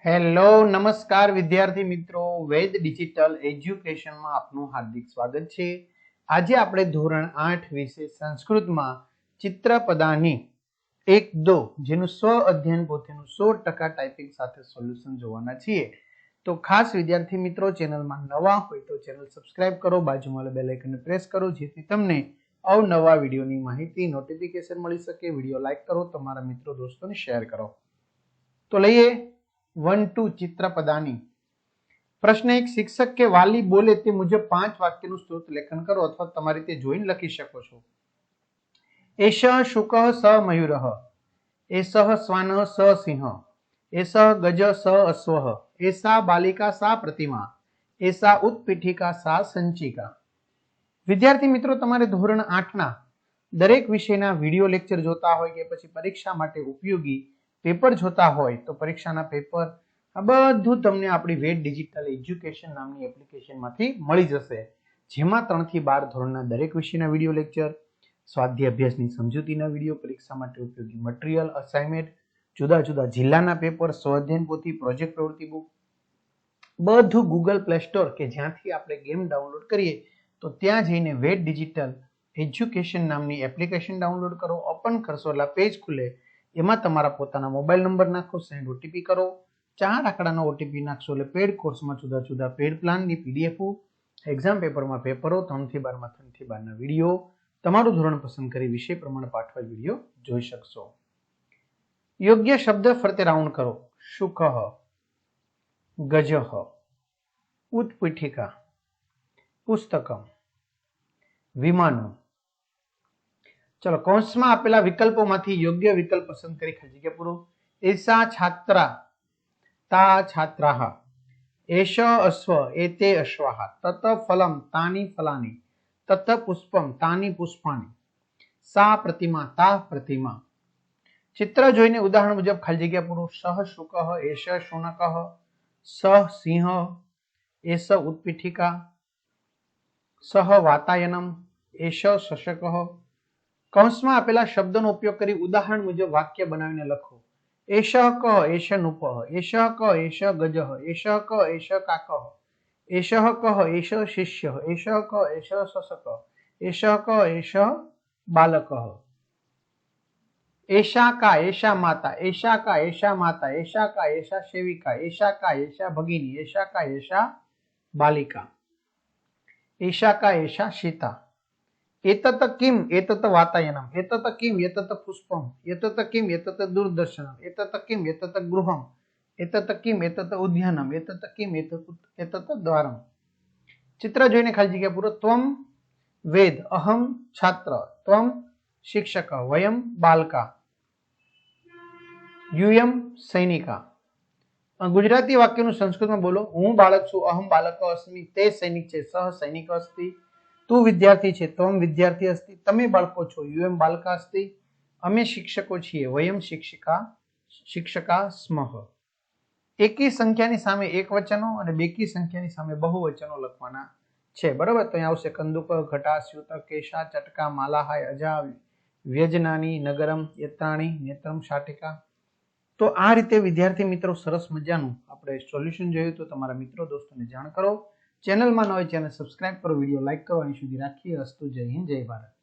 Hello નમસ્કાર વિદ્યાર્થી મિત્રો, વેદ ડિજિટલ એજ્યુકેશનમાં આપનું હાર્દિક સ્વાગત છે। આજે આપણે ધોરણ 8 વિશે સંસ્કૃતમાં ચિત્રપદાની 1-2 જેનું સ્વ અધ્યયન પોથીનું 100% ટાઈપિંગ સાથે સોલ્યુશન જોવાના છીએ। તો ખાસ વિદ્યાર્થી મિત્રો, ચેનલમાં નવા હોય તો ચેનલ સબસ્ક્રાઇબ કરો, બાજુમાં બેલ આઇકનને પ્રેસ કરો જેથી તમને અવનવા વિડીયોની માહિતી નોટિફિકેશન મળી શકે। વિડીયો લાઈક કરો, તમારા મિત્રો દોસ્તોને શેર કરો। તો લઈએ 1-2 चित्रपदानी। प्रश्न एक, शिक्षक के वाली बोले ते मुजब 5 वाक्यનું સ્ત્રોત લેખન કરો અથવા તમારી રીતે જોઈને લખી શકો છો। એષः શુકઃ સ મયુરઃ, એષः શ્વાનઃ સ સિંહઃ, એષः ગજઃ સ અશ્વઃ, એષા બાલિકા સા પ્રતિમા, એષા ઉત્પીઠિકા સા સંચિકા। વિદ્યાર્થી મિત્રો, તમારે ધોરણ 8 ના દરેક વિષયના વિડિયો લેક્ચર જોતા હોય કે પછી પરીક્ષા માટે ઉપયોગી પેપર જોતા હોય તો પરીક્ષાના પેપર આ બધું તમને આપણી વેદ ડિજિટલ એજ્યુકેશન નામની એપ્લિકેશનમાંથી મળી જશે, જેમાં 3 થી 12 ધોરણના દરેક વિષયના વિડિયો લેક્ચર, સ્વાધ્યાય અભ્યાસની સમજૂતીના વિડિયો, પરીક્ષા માટે ઉપયોગી મટીરીયલ, અસાઇનમેન્ટ, જુદા જુદા જિલ્લાના પેપર, સ્વાધ્યાયન પોથી, પ્રોજેક્ટ પ્રવૃત્તિ બુક, બધું ગૂગલ પ્લે સ્ટોર કે જ્યાંથી આપણે ગેમ ડાઉનલોડ કરીએ તો ત્યાં જઈને વેદ ડિજિટલ એજ્યુકેશન નામની એપ્લિકેશન ડાઉનલોડ કરો, ઓપન કરશો એટલે પેજ ખુલે, એમાં તમારા પોતાના મોબાઈલ નંબર નાખો, સેન્ડ ઓટીપી કરો, 4 આંકડાનો ઓટીપી નાખશો એટલે પેડ કોર્સમાં જુદા જુદા પેડ પ્લાનની પીડીએફ, એક્ઝામ પેપરમાં પેપરો, 3 થી 12 માં 3 થી 12 ના વિડીયો, તમારું ધોરણ પસંદ કરી વિષય પ્રમાણે પાઠવાયેલ વિડીયો જોઈ શકશો। યોગ્ય શબ્દ ફરતે રાઉન્ડ કરો। શુકઃ, ગજઃ, ઉત્પીઠિકા, પુસ્તકમ, વિમાનમ। चलो कौंसમાં આપેલા વિકલ્પોમાંથી યોગ્ય વિકલ્પ પસંદ કરી ખાલી જગ્યા પૂરો। એષા છાત્રા તા છાત્રાઃ, એષ અશ્વ એતે અશ્વાઃ, તત ફલમ તાની ફલાની, તત પુષ્પમ તાની પુષ્પાની, સા પ્રતિમા તા પ્રતિમા। ચિત્ર જોઈને ઉદાહરણ મુજબ ખાલી જગ્યા પૂરો। સહ શુકઃ, એષ શુનકઃ, સહ સિંહ, એષ ઉત્પીઠિકા, સહ વાતાયનમ, એષ શશકઃ। કૌંસમાં આપેલા શબ્દોનો ઉપયોગ કરી ઉદાહરણ મુજબ વાક્ય બનાવીને લખો। એષઃ ક, એષ નૃપઃ, એષઃ ક, એષ ગજઃ, એષઃ ક, એષ કાકઃ, એષઃ કઃ, એષ શિષ્યઃ, એષઃ ક, એષ શશકઃ, એષઃ ક, એષ બાલકઃ। એષા કા, એષા માતા, એષા કા, એષા માતા, એષા કા, એષા સેવિકા, એષા કા, એષા ભગિની, એષા કા, એષા બાલિકા, એષા કા, એષા સીતા। एतत किम, एतत वातायनम, एतत किम, एतत पुष्पम, एतत किम, एतत दूरदर्शनम, एतत किम, एतत गृहम, एतत किम, एतत उद्यानम, एतत किम, एतत द्वारम। चित्र जोईने खाली जग्या पूरो। त्वम वेद, अहम छात्र, त्वम शिक्षक, वयम बालका, यूयम सैनिका। गुजराती वाक्यનું સંસ્કૃતમાં બોલો। હું બાળક છું, અહમ બાલક અસ્મિ, તે સૈનિક છે, સહ સૈનિક અસ્તિ, તું વિદ્યાર્થી છે, ત્વમ વિદ્યાર્થી અસ્તિ, તમે બાળકો છો, યુયમ બાલકા અસ્તિ, અમે શિક્ષકો છીએ, વયમ શિક્ષકા સ્મઃ। એકી સંખ્યાની સામે એક વચનો અને બેકી સંખ્યાની સામે બહુવચનો લખવાના છે, બરાબર। તો અહીં આવશે કંદુક, ઘટા, સ્યુત, કેશા, ચટકા, માલાહાય, અજા, વ્યજનાની, નગરમ, યત્રાણી, નેત્રમ, શાટિકા। તો આ રીતે વિદ્યાર્થી મિત્રો સરસ મજાનું આપણે સોલ્યુશન જોયું, તો તમારા મિત્રો દોસ્તોને જાણ કરો। ચેનલમાં ન હોય ચેનલ સબસ્ક્રાઇબ કરો, વિડીયો લાઈક કરો। અહીં સુધી રાખીએ। અસ્તુ, જય હિન્દ, જય ભારત।